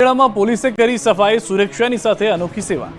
મેળામાં પોલીસે કરી સફાઈ સુરક્ષાની સાથે અનોખી સેવા।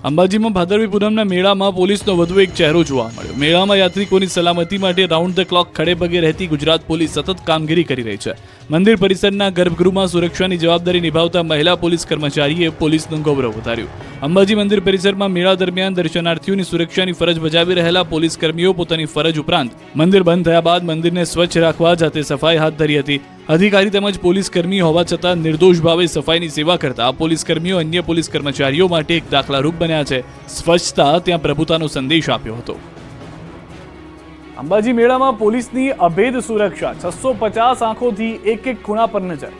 અંબાજીમાં ભાદરવી પૂનમના મેળામાં પોલીસનો વધુ એક ચહેરો જોવા મળ્યો। મેળામાં યાત્રિકોની સલામતી માટે રાઉન્ડ ધ ક્લોક ખડે પગે રહેતી ગુજરાત પોલીસ સતત કામગીરી કરી રહી છે। મંદિર પરિસરના ગર્ભગૃહમાં સુરક્ષાની જવાબદારી નિભાવતા મહિલા પોલીસ કર્મચારીએ પોલીસનું ગૌરવ વધાર્યું। અંબાજી મંદિર પરિસરમાં મેળા દરમિયાન દર્શનાર્થીઓની સુરક્ષાની ફરજ બજાવી રહેલા પોલીસ કર્મીઓ પોતાની ફરજ ઉપરાંત મંદિર બંધ થયા બાદ મંદિરને સ્વચ્છ રાખવા જાતે સફાઈ હાથ ધરી હતી। અધિકારી તેમજ પોલીસ કર્મી હોવા છતાં નિર્દોષ ભાવે સફાઈની સેવા કરતા આ પોલીસ કર્મીઓ અન્ય પોલીસ કર્મચારીઓ માટે એક દાખલારૂપ બન્યા છે। સ્વચ્છતા ત્યાં પ્રભુતાનો સંદેશ આપ્યો હતો। અંબાજી મેળામાં પોલીસની અભેદ સુરક્ષા, 650 આંખોથી એક ખૂણા પર નજર।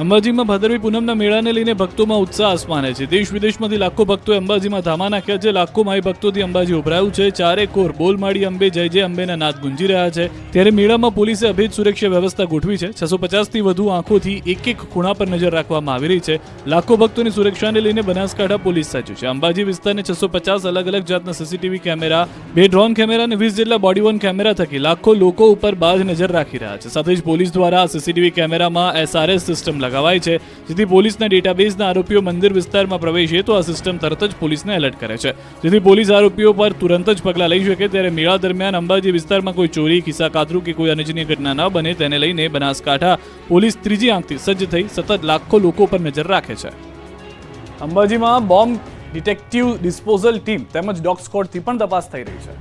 અંબાજીમાં ભાદરવી પૂનમના મેળાને લઈને ભક્તોમાં ઉત્સાહ આસમાને છે। દેશ વિદેશમાંથી લાખો ભક્તોએ અંબાજીમાં ધામા નાખ્યા છે। લાખો માઈ ભક્તોથી અંબાજી ઉભરાયું છે। ચારે કોર બોલ માડી અંબે જય જય અંબેના નાદ ગુંજી રહ્યા છે। ત્યારે મેળામાં પોલીસે અભેદ સુરક્ષા વ્યવસ્થા ગોઠવી છે। 650થી વધુ આંખોથી એક ખૂણા પર નજર રાખવામાં આવી રહી છે। લાખો ભક્તોની સુરક્ષાને લઈને બનાસકાંઠા પોલીસ સજ્જ છે। અંબાજી વિસ્તારને 650 અલગ અલગ જાતના સીસીટીવી કેમેરા, 2 ડ્રોન કેમેરા અને 20 જેટલા બોડી વોર્ન કેમેરા થકી લાખો લોકો ઉપર બાજ નજર રાખી રહ્યા છે। સાથે જ પોલીસ દ્વારા સીસીટીવી કેમેરામાં SRS સિસ્ટમ લગાવાય છે, જેથી પોલીસના ડેટાબેઝના આરોપીઓ મંદિર વિસ્તારમાં પ્રવેશે તો આ સિસ્ટમ તરત જ પોલીસને એલર્ટ કરે છે, જેથી પોલીસ આરોપીઓ પર તુરંત જ પગલાં લઈ શકે। ત્યારે મેળા દરમિયાન અંબાજી વિસ્તારમાં કોઈ ચોરી, ખિસ્સા કાતરું કે કોઈ અનિચ્છનીય ઘટના ન બને તેને લઈને બનાસકાંઠા પોલીસ ત્રીજી આંખથી સજ્જ થઈ સતત લાખો લોકો પર નજર રાખે છે। અંબાજીમાં બોમ્બ ડિટેક્ટિવ ડિસ્પોઝલ ટીમ તેમજ ડોગ સ્ક્વોડથી પણ તપાસ થઈ રહી છે।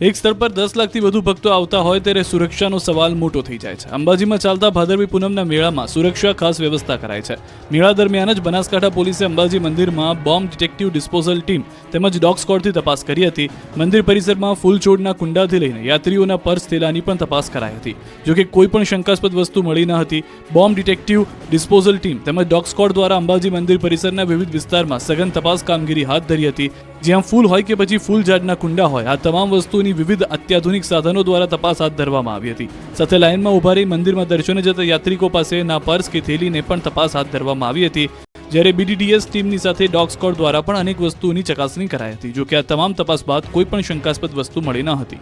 એક સ્થળ પર 10 લાખથી વધુ ભક્તો આવતા હોય ત્યારે સુરક્ષાનો સવાલ મોટો થઈ જાય છે। અંબાજીમાં ચાલતા ભાદરવી પૂનમના મેળામાં સુરક્ષા ખાસ વ્યવસ્થા કરાઈ છે। મેળા દરમિયાન જ બનાસકાંઠા પોલીસે અંબાજી મંદિરમાં બોમ્બ ડિટેક્ટિવ ડિસ્પોઝલ ટીમ તેમજ ડોગ સ્ક્વોડથી તપાસ કરી હતી। મંદિર પરિસરમાં ફૂલ છોડના કુંડાથી લઈને યાત્રીઓના પર્સ થેલાની પણ તપાસ કરાઈ હતી, જો કે કોઈ પણ શંકાસ્પદ વસ્તુ મળી ન હતી। બોમ્બ ડિટેક્ટિવ ડિસ્પોઝલ ટીમ તેમજ ડોગ સ્ક્વોડ દ્વારા અંબાજી મંદિર પરિસરના વિવિધ વિસ્તારમાં સઘન તપાસ કામગીરી હાથ ધરી હતી। જ્યાં ફૂલ હોય કે પછી ફૂલ ઝાડના કુંડા હોય, આ તમામ વસ્તુની વિવિધ અત્યાધુનિક સાધનો દ્વારા તપાસ હાથ ધરવામાં આવી હતી। સાથે લાઇનમાં ઉભા રહી મંદિરમાં દર્શને જતા યાત્રિકો પાસેના પર્સ કે થેલીને પણ તપાસ હાથ ધરવામાં આવી હતી। જ્યારે BDDS ટીમની સાથે ડોગ સ્ક્વોડ દ્વારા પણ અનેક વસ્તુઓની ચકાસણી કરાઈ હતી, જો કે આ તમામ તપાસ બાદ કોઈ પણ શંકાસ્પદ વસ્તુ મળી ન હતી।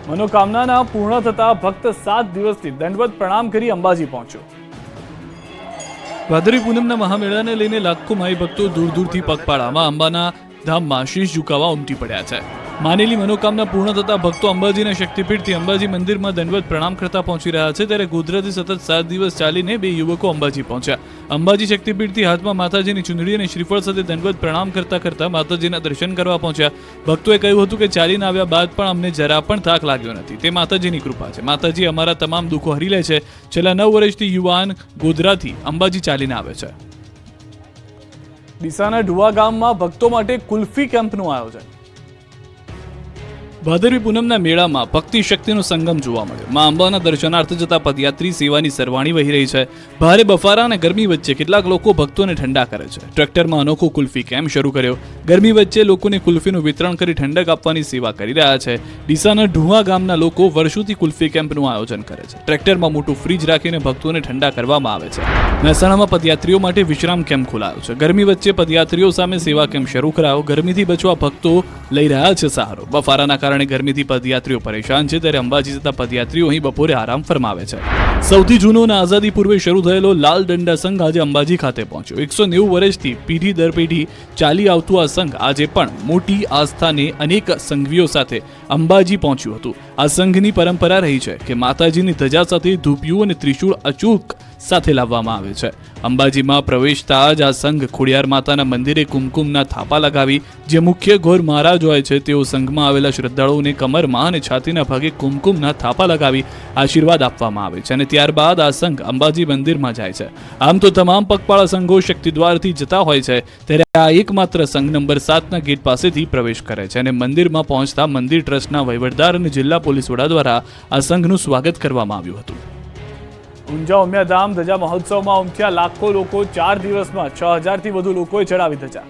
મનોકામનાના પૂર્ણ થતા ભક્ત 7 દિવસથી દંડવત પ્રણામ કરી અંબાજી પહોંચ્યો। ભાદરવી પૂનમના મહામેળાને લઈને લાખો માઈ ભક્તો દૂર દૂરથી પગપાળામાં અંબાના ધામમાં શીશ ઝુકાવવા ઉમટી પડ્યા છે। માનેલી મનોકામના પૂર્ણ થતા ભક્તો અંબાજીના શક્તિપીઠથી અંબાજી મંદિરમાં દંડવત પ્રણામ કરતા પહોંચી રહ્યા છે। ત્યારે ગોધરાથી સતત 7 દિવસ ચાલીને 2 યુવકો અંબાજી પહોંચ્યા। અંબાજી શક્તિપીઠથી હાથમાં માતાજીની ચુંદડી અને શ્રીફળ સાથે દંડવત પ્રણામ કરતા કરતા માતાજીના દર્શન કરવા પહોંચ્યા। ભક્તોએ કહ્યું હતું કે ચાલીને આવ્યા બાદ પણ અમને જરા પણ થાક લાગ્યો નથી, તે માતાજીની કૃપા છે। માતાજી અમારા તમામ દુઃખો હરી લે છે। છેલ્લા 9 વર્ષથી યુવાન ગોધરાથી અંબાજી ચાલીને આવે છે। ડીસાના ઢુવા ગામમાં ભક્તો માટે કુલ્ફી કેમ્પનું આયોજન। ભાદરવી પૂનમના મેળામાં ભક્તિ શક્તિનો સંગમ જોવા મળ્યો। માં અંબાના દર્શનાર્થે જતા પદયાત્રી સેવાની સરવાણી વહી રહી છે। ભારે બફારા અને ગરમી વચ્ચે કેટલાક લોકો ભક્તોને ઠંડા કરે છે। ટ્રેક્ટરમાં અનોખો કુલ્ફી કેમ્પ શરૂ કર્યો। ગરમી વચ્ચે લોકોને કુલ્ફીનું વિતરણ કરી ઠંડક આપવાની સેવા કરી રહ્યા છે। ડીસાના ઢુવા ગામના લોકો વર્ષોથી કુલ્ફી કેમ્પનું આયોજન કરે છે। ટ્રેક્ટરમાં મોટું ફ્રીજ રાખીને ભક્તોને ઠંડા કરવામાં આવે છે। મહેસાણામાં પદયાત્રીઓ માટે વિશ્રામ કેમ્પ ખોલાયો છે। ગરમી વચ્ચે પદયાત્રીઓ સામે સેવા કેમ્પ શરૂ કરાયો। ગરમીથી બચવા ભક્તો લઈ રહ્યા છે સહારો। બફારાના કારણે ગરમીથી પદયાત્રીઓ પરેશાન છે, ત્યારે અંબાજી જતા પદયાત્રીઓ અહીં બપોરે આરામ ફરમાવે છે। સૌથી જૂનો અને આઝાદી પૂર્વે શરૂ થયેલો લાલ દંડા સંઘ આજે અંબાજી ખાતે પહોંચ્યો। 190 વર્ષથી પેઢી દર પેઢી ચાલી આવતું આ સંઘ આજે પણ મોટી આસ્થાને અનેક સંઘવીઓ સાથે અંબાજી પહોંચ્યું હતું। આ સંઘની પરંપરા રહી છે કે માતાજીની ધજા સાથે ધૂપિયું અને ત્રિશૂળ અચૂક સાથે લાવવામાં આવે છે। અંબાજીમાં પ્રવેશતા જ આ સંઘ ખોડિયાર માતાના મંદિરે કુમકુમના થાપા લગાવી જે મુખ્ય ગોર મહારાજ હોય છે તેઓ સંઘમાં આવેલા શ્રદ્ધાળુઓને કમરમાં અને છાતીના ભાગે કુમકુમના થાપા લગાવી આશીર્વાદ આપવામાં આવે છે અને ત્યારબાદ આ સંઘ અંબાજી મંદિરમાં જાય છે। આમ તો તમામ પગપાળા સંઘો શક્તિદ્વારથી જતા હોય છે, ત્યારે આ એકમાત્ર સંઘ નંબર 7ના ગેટ પાસેથી પ્રવેશ કરે છે અને મંદિરમાં પહોંચતા મંદિર ટ્રસ્ટના વહીવટદાર અને જિલ્લા પોલીસ વડા દ્વારા આ સંઘનું સ્વાગત કરવામાં આવ્યું હતું। ઊંઝા ઉમિયાધામ ધજા મહોત્સવમાં ઉમટ્યા લાખો લોકો। 4 દિવસમાં 6000થી વધુ લોકોએ ચડાવી ધજા।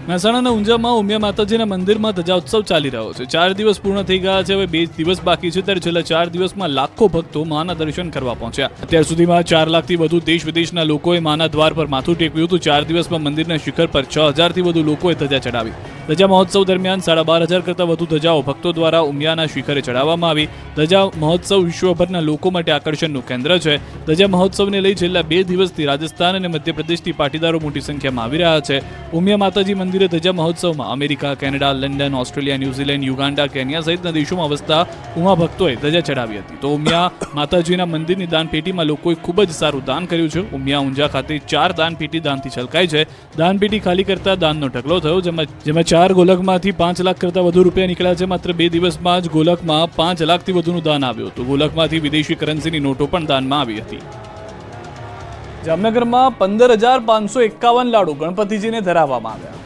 મહેસાણાના ઊંઝામાં ઉમિયા માતાજીના મંદિરમાં ધજાઉત્સવ ચાલી રહ્યો છે. 4 દિવસ પૂર્ણ થઈ ગયા છે. હવે 2 દિવસ બાકી છે. ત્યારે છેલ્લા 4 દિવસમાં લાખો ભક્તો માના દર્શન કરવા પહોંચ્યા. અત્યાર સુધીમાં 4 લાખથી વધુ દેશ વિદેશના લોકોએ માના દ્વાર પર માથું ટેકવ્યું હતું. 4 દિવસમાં મંદિરના શિખર પર 6000થી વધુ લોકોએ ધજા ચડાવી. ધજા મહોત્સવ દરમિયાન 12500 કરતાં વધુ ધજાઓ ભક્તો દ્વારા ઉમિયાના શિખરે ચડાવવામાં આવી. ધજા મહોત્સવ વિશ્વભરના લોકો માટે આકર્ષણનું કેન્દ્ર છે. ધજા મહોત્સવને લઈ છેલ્લા 2 દિવસથી રાજસ્થાન અને મધ્યપ્રદેશથી પાટીદારો મોટી સંખ્યામાં આવી રહ્યા છે. ઉમિયા માતાજી મંદિરે ધજા મહોત્સવમાં America, Canada, London, Australia, New Zealand, Uganda, Kenya સહિતના દેશોમાં વસતા ઉમા ભક્તોએ ધજા ચડાવી હતી. તો ઉમિયા માતાજીના મંદિરની દાનપેટીમાં લોકોએ ખૂબ જ સારું દાન કર્યું છે. ઉમિયા ઊંઝા ખાતે 4 દાનપેટી દાનથી છલકાઈ છે. દાનપેટી ખાલી કરતા દાનનો ઢગલો થયો, જેમાં 4 ગોલકમાંથી 5 લાખ કરતાં વધુ રૂપિયા નીકળ્યા છે. માત્ર 2 દિવસમાં જ ગોલકમાં 5 લાખથી વધુનું દાન આવ્યું હતું. ગોલકમાંથી વિદેશી કરન્સીની નોટો પણ દાનમાં આવી હતી. જામનગરમાં 15,551 લાડુ ગણપતિજીને ધરાવવામાં આવ્યા.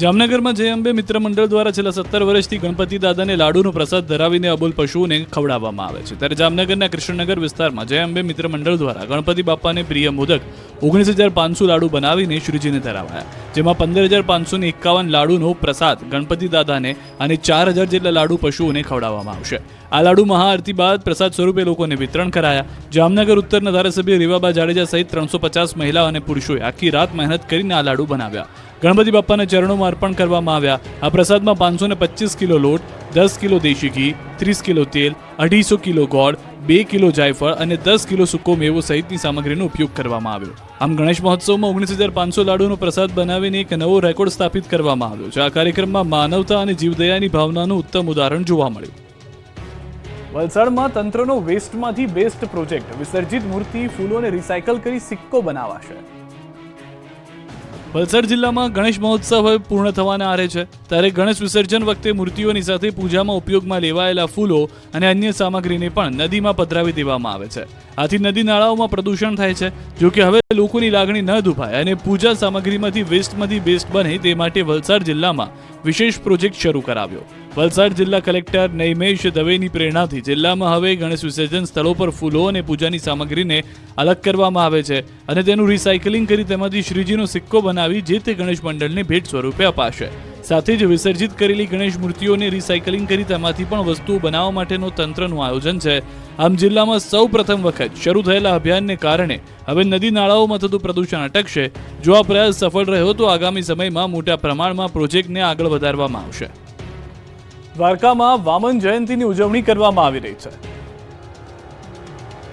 જામનગરમાં જય અંબે મિત્ર મંડળ દ્વારા છેલ્લા 17 વર્ષથી ગણપતિ દાદાને લાડુનો પ્રસાદ ધરાવીને અબોલ પશુઓને ખવડાવવામાં આવે છે. ત્યારે જામનગરના કૃષ્ણનગર વિસ્તારમાં જય અંબે મિત્ર મંડળ દ્વારા ગણપતિ બાપાને પ્રિય મોદક 19,500 લાડુ બનાવીને શ્રીજીને ધરાવાયા. જેમાં 15,551 લાડુનો પ્રસાદ ગણપતિ દાદાને અને 4,000 જેટલા લાડુ પશુઓને ખવડાવવામાં આવશે. આ લાડુ મહાઆરતી બાદ પ્રસાદ સ્વરૂપે લોકોને વિતરણ કરાયા. જામનગર ઉત્તરના ધારાસભ્ય રીવાબા જાડેજા સહિત 350 મહિલા અને પુરુષોએ આખી રાત મહેનત કરીને આ લાડુ બનાવ્યા. ગણપતિ બાપાના ચરણોમાં અર્પણ કરવામાં આવ્યા. આ પ્રસાદમાં 525 કિલો લોટ, 10 કિલો દેશી ઘી, 30 કિલો તેલ, 250 કિલો ગોળ, 2 કિલો જાયફળ અને 10 કિલો સૂકો મેવો સહિતની સામગ્રીનો ઉપયોગ કરવામાં આવ્યો. આમ ગણેશ મહોત્સવમાં 19,500 લાડુનો પ્રસાદ બનાવીને એક નવો રેકોર્ડ સ્થાપિત કરવામાં આવ્યો છે. આ કાર્યક્રમમાં માનવતા અને જીવદયાની ભાવનાનું ઉત્તમ ઉદાહરણ જોવા મળ્યું. વલસાડમાં તંત્રનો વેસ્ટમાંથી બેસ્ટ પ્રોજેક્ટ. વિસર્જિત મૂર્તિ ફૂલોને રિસાયકલ કરી સિક્કો બનાવાશે. વલસાડ જિલ્લામાં ગણેશ મહોત્સવ હવે પૂર્ણ થવાના આરે છે. ત્યારે ગણેશ વિસર્જન વખતે મૂર્તિઓની સાથે પૂજામાં ઉપયોગમાં લેવાયેલા ફૂલો અને અન્ય સામગ્રીને પણ નદીમાં પધરાવી દેવામાં આવે છે. આથી નદી નાળાઓમાં પ્રદૂષણ થાય છે. જો કે હવે લોકોની લાગણી ન દુભાય અને પૂજા સામગ્રીમાંથી વેસ્ટમાંથી બેસ્ટ બને તે માટે વલસાડ જિલ્લામાં વિશેષ પ્રોજેક્ટ શરૂ કરાવ્યો. વલસાડ જિલ્લા કલેક્ટર નૈમેશ દવેની પ્રેરણાથી જિલ્લામાં હવે ગણેશ વિસર્જન સ્થળો પર ફૂલો અને પૂજાની સામગ્રીને અલગ કરવામાં આવે છે અને તેનું રિસાયકલિંગ કરી તેમાંથી શ્રીજીનો સિક્કો બનાવી જે તે ગણેશ મંડળને ભેટ સ્વરૂપે અપાશે. સાથે જ વિસર્જિત કરેલી ગણેશ મૂર્તિઓને રિસાયકલિંગ કરી તેમાંથી પણ વસ્તુઓ બનાવવા માટેનો તંત્રનું આયોજન છે. આમ જિલ્લામાં સૌ પ્રથમ વખત શરૂ થયેલા અભિયાનને કારણે હવે નદી નાળાઓમાં થતું પ્રદૂષણ અટકશે. જો આ પ્રયાસ સફળ રહ્યો તો આગામી સમયમાં મોટા પ્રમાણમાં પ્રોજેક્ટને આગળ વધારવામાં આવશે. દ્વારકામાં વામન જયંતીની ઉજવણી કરવામાં આવી રહી છે.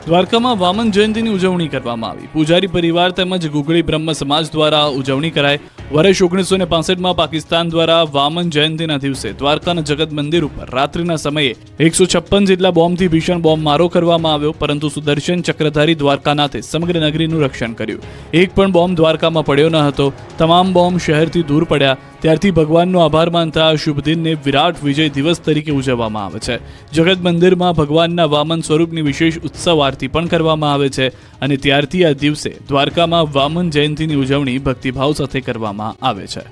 દ્વારકામાં વામન જયંતીની ઉજવણી કરવામાં આવી. પૂજારી પરિવાર તેમજ ગુગળી બ્રહ્મ સમાજ દ્વારા ઉજવણી કરાઈ. વર્ષ 1965માં પાકિસ્તાન દ્વારા વામન જયંતીના દિવસે દ્વારકાના જગત મંદિર ઉપર રાત્રિના સમયે 156 જેટલા બોમ્બથી ભીષણ બોમ્બ મારો કરવામાં આવ્યો. પરંતુ સુદર્શન ચક્રધારી દ્વારકાનાથે સમગ્ર નગરીનું રક્ષણ કર્યું. એક પણ બોમ્બ દ્વારકામાં પડ્યો ન હતો. તમામ બોમ્બ શહેરથી દૂર પડ્યા. ત્યારથી ભગવાનનો આભાર માનતા આ શુભ દિનને વિરાટ વિજય દિવસ તરીકે ઉજવવામાં આવે છે. જગત મંદિરમાં ભગવાનના વામન સ્વરૂપની વિશેષ ઉત્સવ આરતી પણ કરવામાં આવે છે અને ત્યારથી આ દિવસે દ્વારકામાં વામન જયંતીની ઉજવણી ભક્તિભાવ સાથે કરવામાં આવે છે.